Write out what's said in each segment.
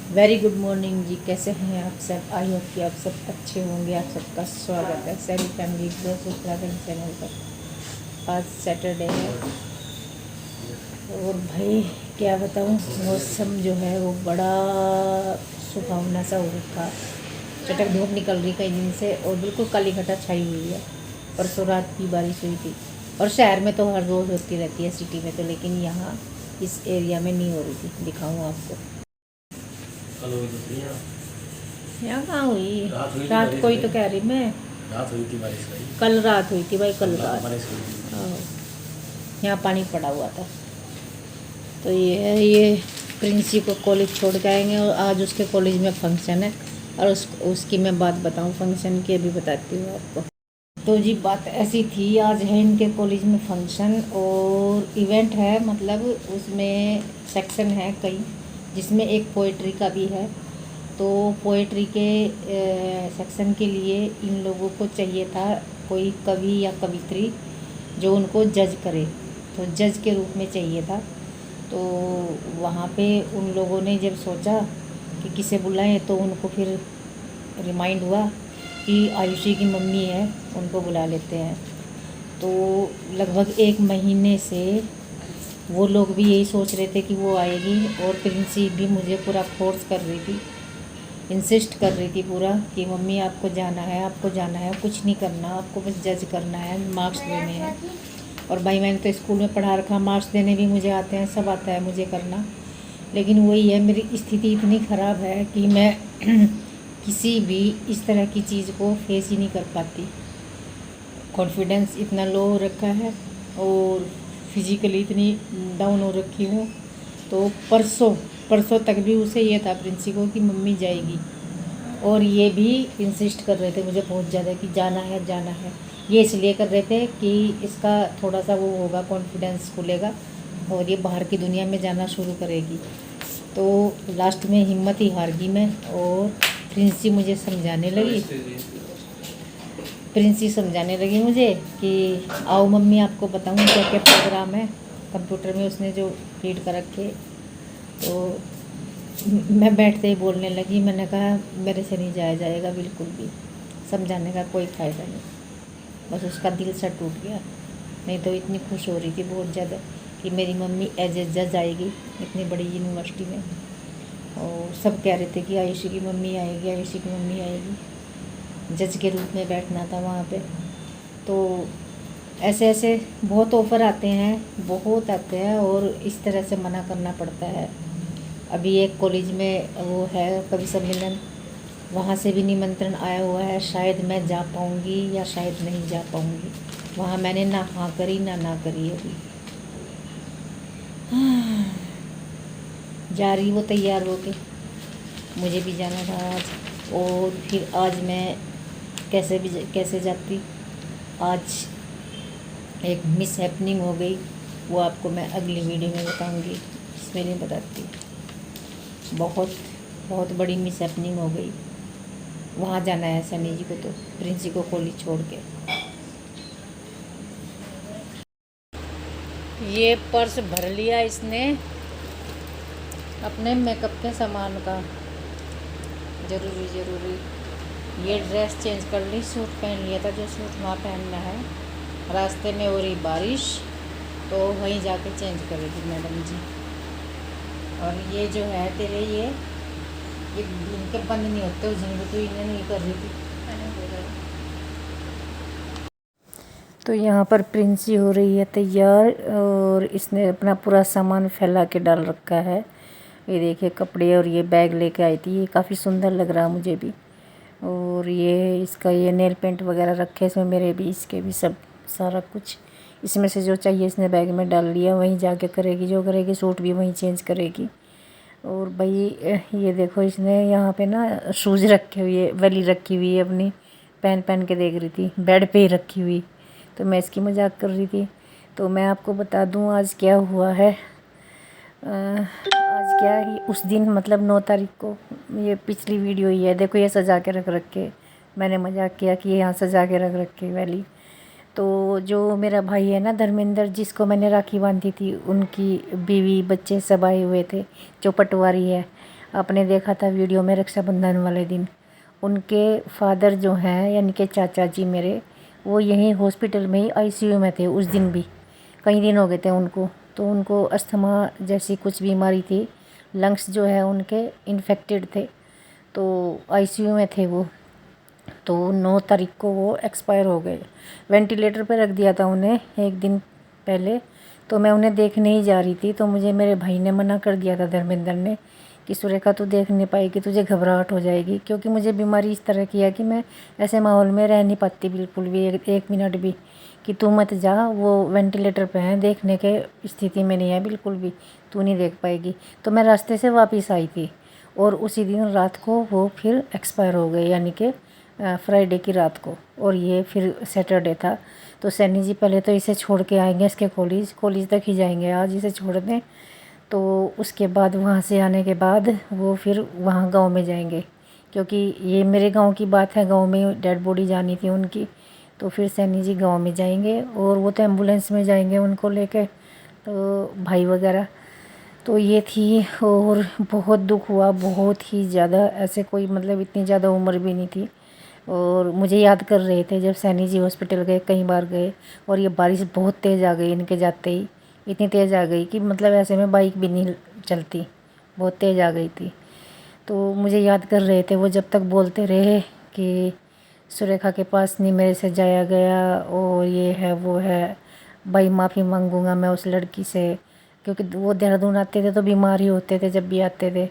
Very good morning जी। कैसे हैं आप सब? आई होप कि आप सब अच्छे होंगे। आप सबका स्वागत है सैरी फैमिली ब्लॉग्स उत्तराखंड चैनल पर। आज सैटरडे है और भाई क्या बताऊं, मौसम जो है वो बड़ा सुहावना सा हो रखा। चटक धूप निकल रही कई दिन से और बिल्कुल काली घटा छाई हुई है। परसों रात की बारिश हुई थी और शहर में तो हर रोज़ होती रहती है, सिटी में तो, लेकिन यहाँ इस एरिया में नहीं हो रही थी। दिखाऊँ आपको। कल हुई तो थी यहाँ कहाँ हुई? रात रात हुई को ही थी तो कह रही मैं। रात हुई थी बारिश भाई। कल रात हुई थी भाई, कल रात रात। बारिश हुई थी। हाँ, यहाँ पानी पड़ा हुआ था। तो ये है, ये प्रिंसी को कॉलेज छोड़ के आएंगे और आज उसके कॉलेज में फंक्शन है और उसकी मैं बात बताऊँ फंक्शन की, अभी बताती हूँ आपको। तो जी बात ऐसी थी, आज है इनके कॉलेज में फंक्शन और इवेंट है, मतलब उसमें सेक्शन है कई, जिसमें एक पोइट्री का भी है। तो पोएट्री के सेक्शन के लिए इन लोगों को चाहिए था कोई कवि या कवित्री जो उनको जज करे, तो जज के रूप में चाहिए था। तो वहाँ पे उन लोगों ने जब सोचा कि किसे बुलाएं, तो उनको फिर रिमाइंड हुआ कि आयुषी की मम्मी है, उनको बुला लेते हैं। तो लगभग एक महीने से वो लोग भी यही सोच रहे थे कि वो आएगी और प्रिंसी भी मुझे पूरा फोर्स कर रही थी, इंसिस्ट कर रही थी पूरा कि मम्मी आपको जाना है, आपको जाना है, कुछ नहीं करना, आपको बस जज करना है, मार्क्स देने हैं। और भाई मैंने तो स्कूल में पढ़ा रखा, मार्क्स देने भी मुझे आते हैं, सब आता है मुझे करना। लेकिन वही है, मेरी स्थिति इतनी ख़राब है कि मैं किसी भी इस तरह की चीज़ को फेस ही नहीं कर पाती। कॉन्फिडेंस इतना लो हो रखा है और फिज़िकली इतनी डाउन हो रखी हूँ। तो परसों परसों तक भी उसे ये था प्रिंसी को कि मम्मी जाएगी, और ये भी इंसिस्ट कर रहे थे मुझे बहुत ज़्यादा कि जाना है जाना है। ये इसलिए कर रहे थे कि इसका थोड़ा सा वो होगा, कॉन्फिडेंस खुलेगा और ये बाहर की दुनिया में जाना शुरू करेगी। तो लास्ट में हिम्मत ही हार गई मैं और प्रिंसी मुझे समझाने लगी। प्रिंसी समझाने लगी मुझे कि आओ मम्मी आपको बताऊँ क्या क्या प्रोग्राम है कंप्यूटर में उसने जो फीड कर रखे। तो मैं बैठते ही बोलने लगी, मैंने कहा मेरे से नहीं जाया जाएगा बिल्कुल भी, समझाने का कोई फ़ायदा नहीं। बस उसका दिल सा टूट गया। नहीं तो इतनी खुश हो रही थी बहुत ज़्यादा कि मेरी मम्मी एज ए जज आएगी इतनी बड़ी यूनिवर्सिटी में। और सब कह रहे थे कि आयुषी की मम्मी आएगी, आयुषी की मम्मी आएगी। जज के रूप में बैठना था वहाँ पे। तो ऐसे ऐसे बहुत ऑफ़र आते हैं, बहुत आते हैं और इस तरह से मना करना पड़ता है। अभी एक कॉलेज में वो है कवि सम्मेलन, वहाँ से भी निमंत्रण आया हुआ है, शायद मैं जा पाऊँगी या शायद नहीं जा पाऊँगी। वहाँ मैंने ना हाँ करी ना करी अभी। जा रही वो तैयार होके, मुझे भी जाना था आज। और फिर आज मैं कैसे जाती। आज एक मिस हैपनिंग हो गई, वो आपको मैं अगली वीडियो में बताऊंगी, इसमें नहीं बताती। बहुत बहुत बड़ी मिस हैपनिंग हो गई। वहाँ जाना है सनी जी को, तो प्रिंसी को कॉलेज छोड़ के। ये पर्स भर लिया इसने अपने मेकअप के सामान का, ज़रूरी। ये ड्रेस चेंज कर ली, सूट पहन लिया था जो सूट वहाँ पहनना है। रास्ते में हो रही बारिश तो वहीं जाके चेंज करेगी मैडम जी। और ये जो है तेरे ये इनके बंद नहीं होते, उस दिन तो इन्हें नहीं कर रही थी। तो यहाँ पर प्रिंसी हो रही है तैयार और इसने अपना पूरा सामान फैला के डाल रखा है। ये देखिए कपड़े और ये बैग लेके आई थी, ये काफ़ी सुंदर लग रहा मुझे भी। और ये इसका ये नेल पेंट वगैरह रखे इसमें, मेरे भी इसके भी सब सारा कुछ इसमें से जो चाहिए इसने बैग में डाल लिया। वहीं जाके करेगी जो करेगी, सूट भी वहीं चेंज करेगी। और भाई ये देखो इसने यहाँ पे ना शूज़ रखे हुए, वली रखी हुई है अपनी, पहन के देख रही थी, बेड पे ही रखी हुई। तो मैं इसकी मजाक कर रही थी। तो मैं आपको बता दूँ आज क्या हुआ है। आज क्या ही उस दिन, मतलब 9 तारीख को, ये पिछली वीडियो ही है, देखो ये सजा के रख रखे। मैंने मजाक किया कि ये यहाँ सजा के रख रखे वाली। तो जो मेरा भाई है ना धर्मेंद्र, जिसको मैंने राखी बांधी थी, उनकी बीवी बच्चे सब आए हुए थे, जो पटवारी है। आपने देखा था वीडियो में रक्षाबंधन वाले दिन, उनके फादर जो हैं यानी कि चाचा जी मेरे, वो यहीं हॉस्पिटल में ही आईसीयू में थे उस दिन भी। कई दिन हो गए थे उनको, तो उनको अस्थमा जैसी कुछ बीमारी थी, लंग्स जो है उनके इन्फेक्टेड थे, तो आईसीयू में थे वो। तो 9 तारीख को वो एक्सपायर हो गए। वेंटिलेटर पे रख दिया था उन्हें एक दिन पहले। तो मैं उन्हें देखने ही जा रही थी, तो मुझे मेरे भाई ने मना कर दिया था, धर्मेंद्र ने, कि सुरेखा तू देख नहीं पाएगी, तुझे घबराहट हो जाएगी, क्योंकि मुझे बीमारी इस तरह की है कि मैं ऐसे माहौल में रह नहीं पाती बिल्कुल भी, एक मिनट भी, कि तू मत जा, वो वेंटिलेटर पे हैं, देखने के स्थिति में नहीं है बिल्कुल भी, तू नहीं देख पाएगी। तो मैं रास्ते से वापस आई थी और उसी दिन रात को वो फिर एक्सपायर हो गए, यानी कि फ्राइडे की रात को, और ये फिर सैटरडे था। तो सैनी जी पहले तो इसे छोड़ के आएंगे इसके कॉलेज तक ही जाएंगे, आज इसे छोड़ दें, तो उसके बाद वहाँ से आने के बाद वो फिर वहाँ गांव में जाएंगे, क्योंकि ये मेरे गांव की बात है, गांव में डेड बॉडी जानी थी उनकी। तो फिर सैनी जी गांव में जाएंगे और वो तो एम्बुलेंस में जाएंगे उनको लेके, तो भाई वगैरह। तो ये थी, और बहुत दुख हुआ, बहुत ही ज़्यादा, ऐसे कोई मतलब इतनी ज़्यादा उम्र भी नहीं थी। और मुझे याद कर रहे थे जब सैनी जी हॉस्पिटल गए, कई बार गए, और ये बारिश बहुत तेज़ आ गई इनके जाते ही, इतनी तेज़ आ गई कि मतलब ऐसे में बाइक भी नहीं चलती, बहुत तेज़ आ गई थी। तो मुझे याद कर रहे थे वो, जब तक बोलते रहे कि सुरेखा के पास नहीं मेरे से जाया गया, और ये है वो है, भाई माफ़ी मांगूंगा मैं उस लड़की से, क्योंकि वो देहरादून आते थे तो बीमार ही होते थे जब भी आते थे।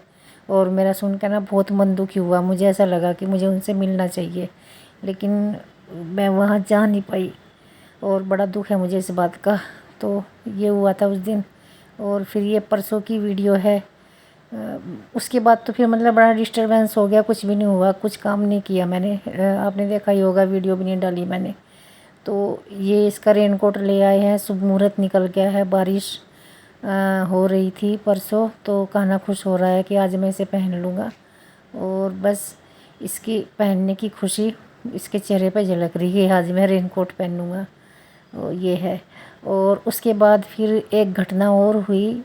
और मेरा सुन कर ना बहुत मन दुखी हुआ, मुझे ऐसा लगा कि मुझे उनसे मिलना चाहिए, लेकिन मैं वहाँ जा नहीं पाई, और बड़ा दुख है मुझे इस बात का। तो ये हुआ था उस दिन, और फिर ये परसों की वीडियो है। उसके बाद तो फिर मतलब बड़ा डिस्टरबेंस हो गया, कुछ भी नहीं हुआ, कुछ काम नहीं किया मैंने। आपने देखा ही होगा, वीडियो भी नहीं डाली मैंने। तो ये इसका रेनकोट ले आए हैं, शुभ मुहूर्त निकल गया है, बारिश हो रही थी परसों, तो कान्हा खुश हो रहा है कि आज मैं इसे पहन लूँगा, और बस इसकी पहनने की खुशी इसके चेहरे पर झलक रही है, आज मैं रेनकोट पहनूँगा, और ये है। और उसके बाद फिर एक घटना और हुई,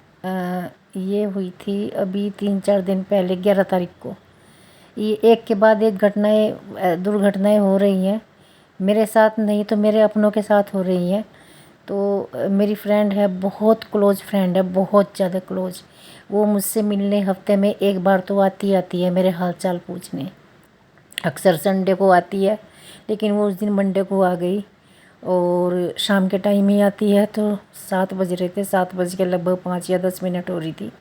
ये हुई थी अभी 3-4 दिन पहले, 11 तारीख को। ये एक के बाद एक दुर्घटनाएं हो रही हैं, मेरे साथ नहीं तो मेरे अपनों के साथ हो रही हैं। तो मेरी फ्रेंड है, बहुत क्लोज़ फ्रेंड है, बहुत ज़्यादा क्लोज़, वो मुझसे मिलने हफ्ते में एक बार तो आती है मेरे हाल चाल पूछने। अक्सर संडे को आती है, लेकिन वो उस दिन मंडे को आ गई, और शाम के टाइम ही आती है। तो 7 बज रहे थे, 7 बज के लगभग 5 या 10 मिनट हो रही थी,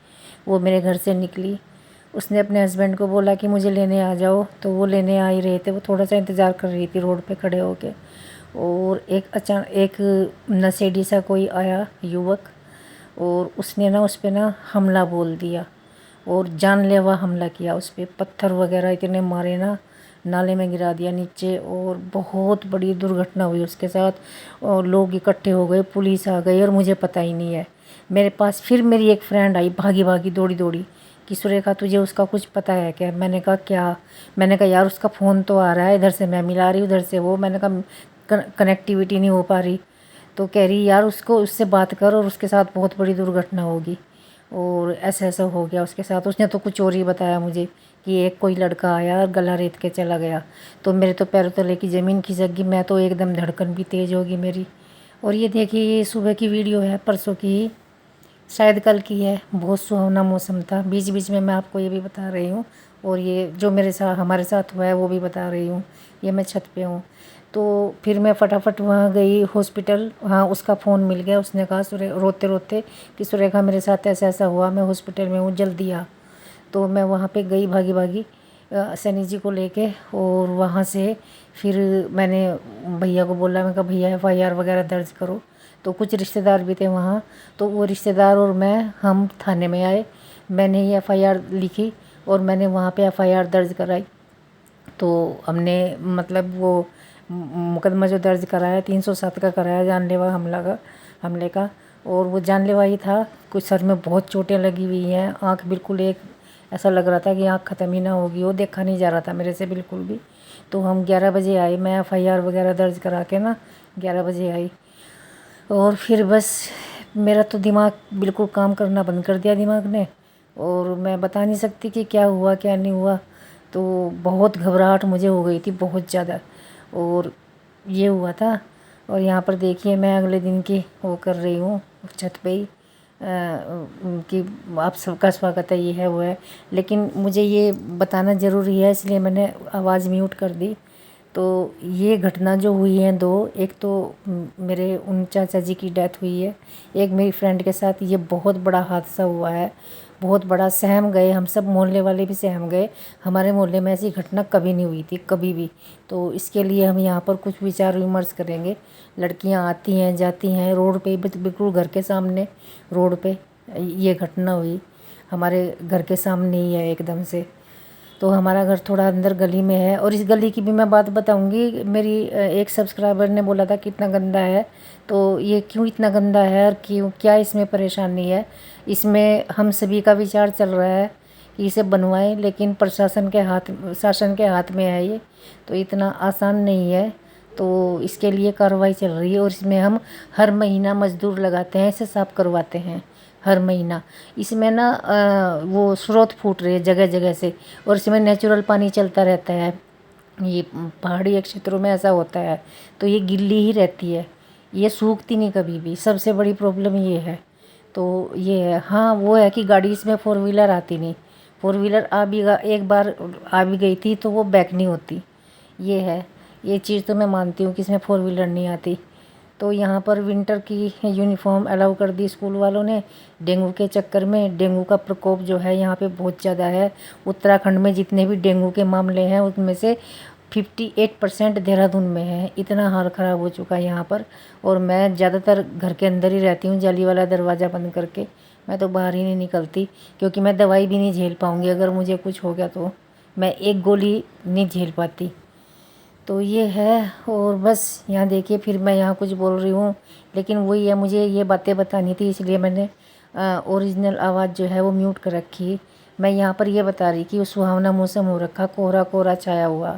वो मेरे घर से निकली। उसने अपने हस्बैंड को बोला कि मुझे लेने आ जाओ, तो वो लेने आ ही रहे थे, वो थोड़ा सा इंतज़ार कर रही थी रोड पे खड़े होके। और एक नशेड़ी सा कोई आया युवक, और उसने ना उस पर ना हमला बोल दिया, और जानलेवा हमला किया उस पर, पत्थर वगैरह इतने मारे ना, नाले में गिरा दिया नीचे, और बहुत बड़ी दुर्घटना हुई उसके साथ। और लोग इकट्ठे हो गए, पुलिस आ गई, और मुझे पता ही नहीं है। मेरे पास फिर मेरी एक फ्रेंड आई भागी भागी दौड़ी दौड़ी कि सुरेखा तुझे उसका कुछ पता है क्या? मैंने कहा क्या? मैंने कहा यार उसका फ़ोन तो आ रहा है, इधर से मैं मिला रही, उधर से वो, मैंने कहा कनेक्टिविटी नहीं हो पा रही। तो कह रही यार उससे बात कर, और उसके साथ बहुत बड़ी दुर्घटना होगी, और ऐसा ऐसा हो गया उसके साथ। उसने तो कुछ और ही बताया मुझे कि एक कोई लड़का आया और गला रेत के चला गया। तो मेरे तो पैरों तले की ज़मीन खिसक गई, मैं तो एकदम धड़कन भी तेज़ होगी मेरी। और ये देखिए, ये सुबह की वीडियो है, परसों की ही, शायद कल की है। बहुत सुहावना मौसम था, बीच बीच में मैं आपको ये भी बता रही हूँ, और ये जो हमारे साथ हुआ है वो भी बता रही हूँ। ये मैं छत पे हूँ। तो फिर मैं फटाफट वहाँ गई हॉस्पिटल, हाँ उसका फ़ोन मिल गया, उसने कहा रोते रोते कि सुरेखा मेरे साथ ऐसा ऐसा हुआ, मैं हॉस्पिटल में हूँ, जल्दी आ। तो मैं वहाँ पे गई भागी भागी सैनी जी को लेके, और वहाँ से फिर मैंने भैया को बोला, मैं कहा भैया FIR वगैरह दर्ज करो। तो कुछ रिश्तेदार भी थे वहाँ, तो वो रिश्तेदार और हम थाने में आए, मैंने ही FIR लिखी, और मैंने वहाँ पे FIR दर्ज कराई। तो हमने मतलब वो मुकदमा जो दर्ज कराया 307 का कराया, जानलेवा हमले का। और वो जानलेवा ही था, कुछ सर में बहुत चोटें लगी हुई हैं, आँख बिल्कुल एक ऐसा लग रहा था कि आँख ख़त्म ही ना होगी, वो देखा नहीं जा रहा था मेरे से बिल्कुल भी। तो हम 11 बजे आए, मैं FIR वगैरह दर्ज करा के ना 11 बजे आई। और फिर बस मेरा तो दिमाग बिल्कुल काम करना बंद कर दिया दिमाग ने। और मैं बता नहीं सकती कि क्या हुआ क्या नहीं हुआ। तो बहुत घबराहट मुझे हो गई थी, बहुत ज़्यादा। और ये हुआ था। और यहाँ पर देखिए मैं अगले दिन की वो कर रही हूँ छत पे ही कि आप सबका स्वागत है, ये है वो है। लेकिन मुझे ये बताना ज़रूरी है, इसलिए मैंने आवाज़ म्यूट कर दी। तो ये घटना जो हुई है दो, एक तो मेरे उन चाचा जी की डेथ हुई है, एक मेरी फ्रेंड के साथ ये बहुत बड़ा हादसा हुआ है, बहुत बड़ा। सहम गए हम सब, मोहल्ले वाले भी सहम गए। हमारे मोहल्ले में ऐसी घटना कभी नहीं हुई थी, कभी भी। तो इसके लिए हम यहाँ पर कुछ विचार विमर्श करेंगे। लड़कियाँ आती हैं जाती हैं रोड पे, बिल्कुल घर के सामने रोड पे ये घटना हुई। हमारे घर के सामने ही है एकदम से। तो हमारा घर थोड़ा अंदर गली में है। और इस गली की भी मैं बात बताऊंगी। मेरी एक सब्सक्राइबर ने बोला था कितना गंदा है, तो ये क्यों इतना गंदा है और क्यों, क्या इसमें परेशानी है। इसमें हम सभी का विचार चल रहा है कि इसे बनवाएं, लेकिन प्रशासन के हाथ में है ये, तो इतना आसान नहीं है। तो इसके लिए कार्रवाई चल रही है। और इसमें हम हर महीना मजदूर लगाते हैं, इसे साफ़ करवाते हैं हर महीना। इसमें ना वो स्रोत फूट रही है जगह जगह से, और इसमें नेचुरल पानी चलता रहता है। ये पहाड़ी क्षेत्रों में ऐसा होता है, तो ये गिल्ली ही रहती है, ये सूखती नहीं कभी भी। सबसे बड़ी प्रॉब्लम ये है। तो ये है। हाँ वो है कि गाड़ी इसमें 4 व्हीलर आती नहीं। 4 व्हीलर एक बार आ भी गई थी तो वो बैक नहीं होती। ये है, ये चीज़ तो मैं मानती हूँ कि इसमें 4 व्हीलर नहीं आती। तो यहाँ पर विंटर की यूनिफॉर्म अलाउ कर दी स्कूल वालों ने। डेंगू के चक्कर में, डेंगू का प्रकोप जो है यहाँ पे बहुत ज़्यादा है। उत्तराखंड में जितने भी डेंगू के मामले हैं उनमें से 58% देहरादून में है। इतना हाल ख़राब हो चुका है यहाँ पर। और मैं ज़्यादातर घर के अंदर ही रहती हूँ, जाली वाला दरवाज़ा बंद करके। मैं तो बाहर ही नहीं निकलती, क्योंकि मैं दवाई भी नहीं झेल पाऊँगी। अगर मुझे कुछ हो गया तो मैं एक गोली नहीं झेल पाती। तो ये है। और बस यहाँ देखिए, फिर मैं यहाँ कुछ बोल रही हूँ, लेकिन वही है, मुझे ये बातें बतानी थी, इसलिए मैंने ओरिजिनल आवाज़ जो है वो म्यूट कर रखी। मैं यहाँ पर ये बता रही कि सुहावना मौसम हो रखा, कोहरा कोहरा छाया हुआ।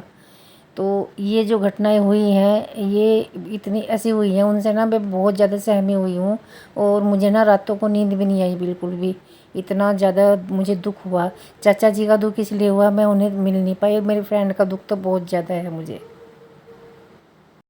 तो ये जो घटनाएं हुई हैं ये इतनी ऐसी हुई हैं, उनसे ना मैं बहुत ज़्यादा सहमी हुई हूँ। और मुझे ना रातों को नींद भी नहीं आई बिल्कुल भी। इतना ज़्यादा मुझे दुख हुआ। चाचा जी का दुख इसलिए हुआ, मैं उन्हें मिल नहीं पाई। मेरी फ्रेंड का दुख तो बहुत ज़्यादा है मुझे।